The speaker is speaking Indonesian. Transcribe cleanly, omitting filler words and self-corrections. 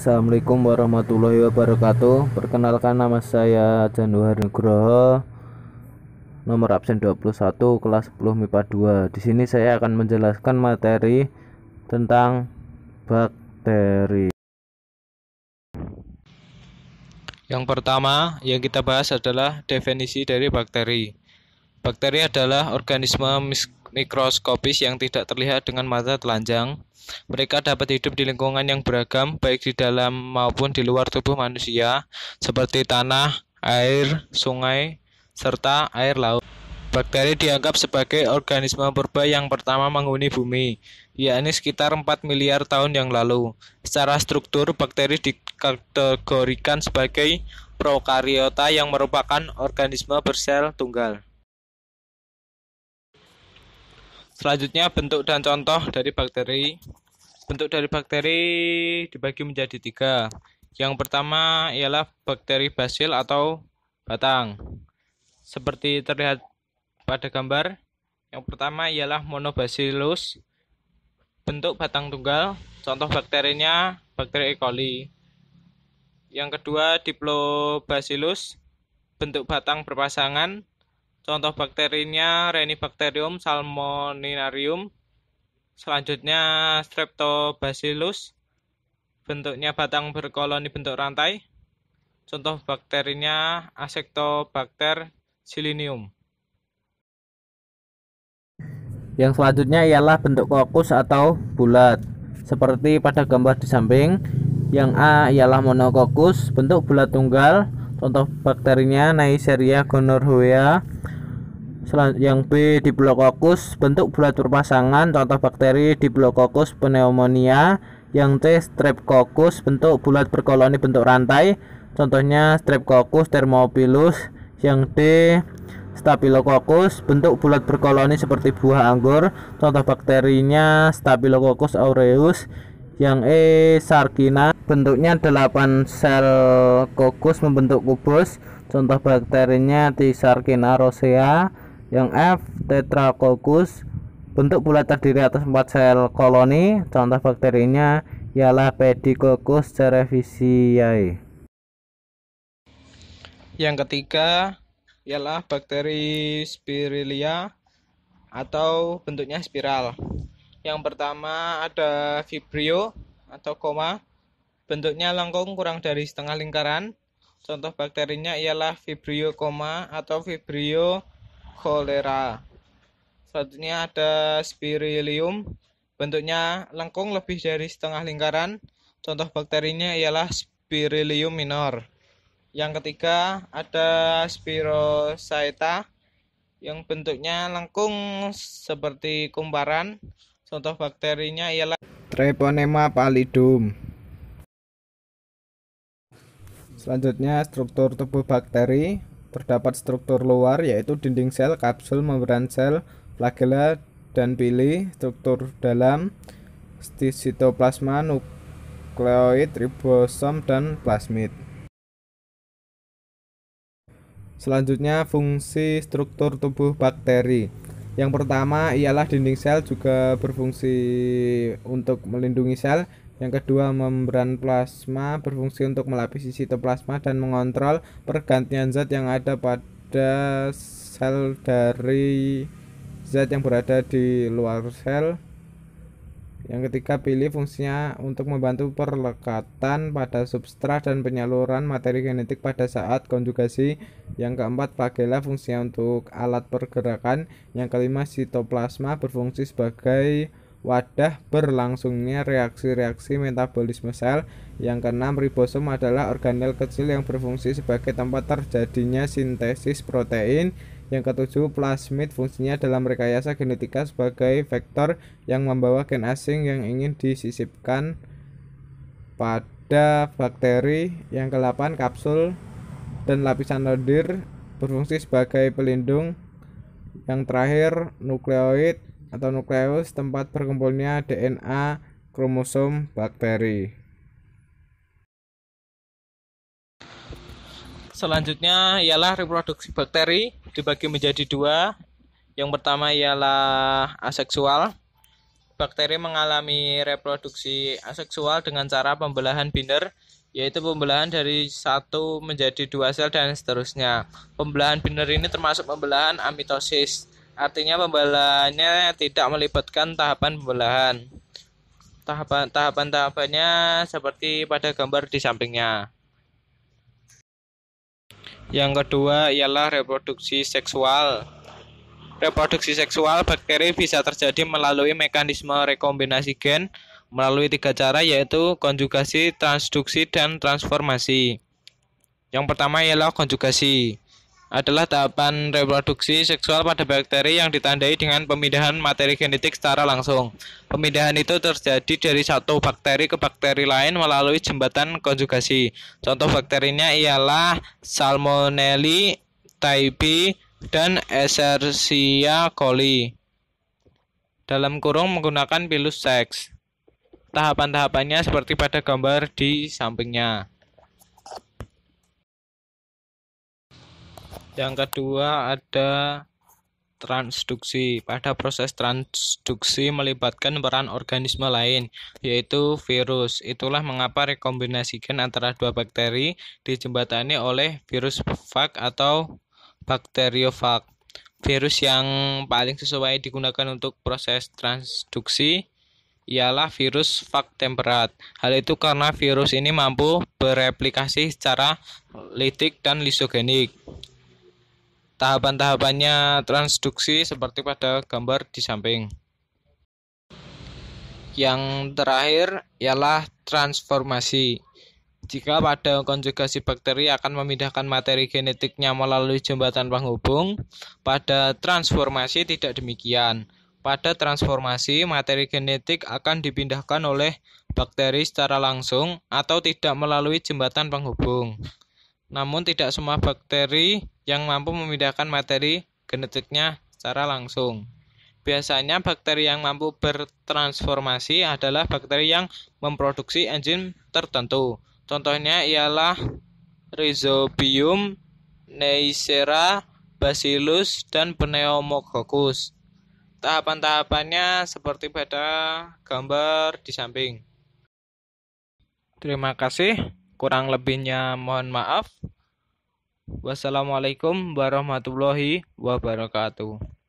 Assalamualaikum warahmatullahi wabarakatuh. Perkenalkan, nama saya Januar Nugroho, nomor absen 21, kelas 10 MIPA 2. Di sini saya akan menjelaskan materi tentang bakteri. Yang pertama yang kita bahas adalah definisi dari bakteri. Bakteri adalah organisme mikroskopis yang tidak terlihat dengan mata telanjang. Mereka dapat hidup di lingkungan yang beragam, baik di dalam maupun di luar tubuh manusia, seperti tanah, air, sungai, serta air laut. Bakteri dianggap sebagai organisme purba yang pertama menghuni bumi, yakni sekitar 4 miliar tahun yang lalu. Secara struktur, bakteri dikategorikan sebagai prokariota yang merupakan organisme bersel tunggal. Selanjutnya, bentuk dan contoh dari bakteri. Bentuk dari bakteri dibagi menjadi 3. Yang pertama ialah bakteri basil atau batang. Seperti terlihat pada gambar, yang pertama ialah monobacillus, bentuk batang tunggal. Contoh bakterinya bakteri E. coli. Yang kedua diplobacillus, bentuk batang berpasangan. Contoh bakterinya Rhinibacterium salmoninarium. Selanjutnya streptobacillus, bentuknya batang berkoloni bentuk rantai. Contoh bakterinya Acetobacter silinium. Yang selanjutnya ialah bentuk kokus atau bulat, seperti pada gambar di samping. Yang A ialah monokokus, bentuk bulat tunggal. Contoh bakterinya Neisseria gonorrhoea. Yang B Diplococcus, bentuk bulat berpasangan. Contoh bakteri Diplococcus pneumonia. Yang C Streptococcus, bentuk bulat berkoloni bentuk rantai. Contohnya Streptococcus thermophilus. Yang D Staphylococcus, bentuk bulat berkoloni seperti buah anggur. Contoh bakterinya Staphylococcus aureus. Yang E Sargina, bentuknya 8 sel kokus membentuk kubus. Contoh bakterinya T-Sargina rosea. Yang F Tetracoccus, bentuk bulat terdiri atas 4 sel koloni. Contoh bakterinya ialah Pediococcus cerevisiae. Yang ketiga ialah bakteri Spirilia atau bentuknya spiral. Yang pertama ada Vibrio atau koma, bentuknya lengkung kurang dari setengah lingkaran. Contoh bakterinya ialah Vibrio koma atau Vibrio cholera. Selanjutnya ada Spirilium, bentuknya lengkung lebih dari setengah lingkaran. Contoh bakterinya ialah Spirilium minor. Yang ketiga ada Spirochaeta yang bentuknya lengkung seperti kumparan. Contoh bakterinya ialah Treponema pallidum. Selanjutnya struktur tubuh bakteri. Terdapat struktur luar yaitu dinding sel, kapsul, membran sel, flagella, dan pili. Struktur dalam sitoplasma, nukleoid, ribosom, dan plasmid. Selanjutnya fungsi struktur tubuh bakteri. Yang pertama ialah dinding sel juga berfungsi untuk melindungi sel. Yang kedua, membran plasma berfungsi untuk melapisi sitoplasma dan mengontrol pergantian zat yang ada pada sel dari zat yang berada di luar sel. Yang ketiga, pili fungsinya untuk membantu perlekatan pada substrat dan penyaluran materi genetik pada saat konjugasi. Yang keempat, flagella fungsinya untuk alat pergerakan. Yang kelima, sitoplasma berfungsi sebagai wadah berlangsungnya reaksi-reaksi metabolisme sel. Yang keenam, ribosom adalah organel kecil yang berfungsi sebagai tempat terjadinya sintesis protein. Yang ketujuh, plasmid fungsinya dalam rekayasa genetika sebagai vektor yang membawa gen asing yang ingin disisipkan pada bakteri. Yang kedelapan, kapsul dan lapisan lendir berfungsi sebagai pelindung. Yang terakhir, nukleoid atau nukleus, tempat berkumpulnya DNA kromosom bakteri. Selanjutnya ialah reproduksi bakteri dibagi menjadi 2. Yang pertama ialah aseksual. bakteri mengalami reproduksi aseksual dengan cara pembelahan binder, yaitu pembelahan dari satu menjadi dua sel dan seterusnya. Pembelahan binder ini termasuk pembelahan amitosis, artinya pembelahannya tidak melibatkan tahapan pembelahan. Tahapan-tahapannya seperti pada gambar di sampingnya. Yang kedua ialah reproduksi seksual. Reproduksi seksual bakteri bisa terjadi melalui mekanisme rekombinasi gen melalui 3 cara, yaitu konjugasi, transduksi, dan transformasi. Yang pertama ialah konjugasi. Adalah tahapan reproduksi seksual pada bakteri yang ditandai dengan pemindahan materi genetik secara langsung. Pemindahan itu terjadi dari satu bakteri ke bakteri lain melalui jembatan konjugasi. Contoh bakterinya ialah Salmonella typhi dan Escherichia coli. Dalam kurung menggunakan pilus seks. Tahapan-tahapannya seperti pada gambar di sampingnya. Yang kedua ada transduksi. Pada proses transduksi melibatkan peran organisme lain, yaitu virus. Itulah mengapa rekombinasi gen antara dua bakteri dijembatani oleh virus fag atau bakteriofag. Virus yang paling sesuai digunakan untuk proses transduksi ialah virus fag temperat. Hal itu karena virus ini mampu bereplikasi secara litik dan lisogenik. Tahapan-tahapannya transduksi seperti pada gambar di samping. Yang terakhir ialah transformasi. Jika pada konjugasi bakteri akan memindahkan materi genetiknya melalui jembatan penghubung, pada transformasi tidak demikian. Pada transformasi, materi genetik akan dipindahkan oleh bakteri secara langsung atau tidak melalui jembatan penghubung. Namun tidak semua bakteri yang mampu memindahkan materi genetiknya secara langsung. Biasanya bakteri yang mampu bertransformasi adalah bakteri yang memproduksi enzim tertentu. Contohnya ialah Rhizobium, Neisseria, Bacillus, dan Pneumococcus. Tahapan-tahapannya seperti pada gambar di samping. Terima kasih. Kurang lebihnya mohon maaf. Wassalamualaikum warahmatullahi wabarakatuh.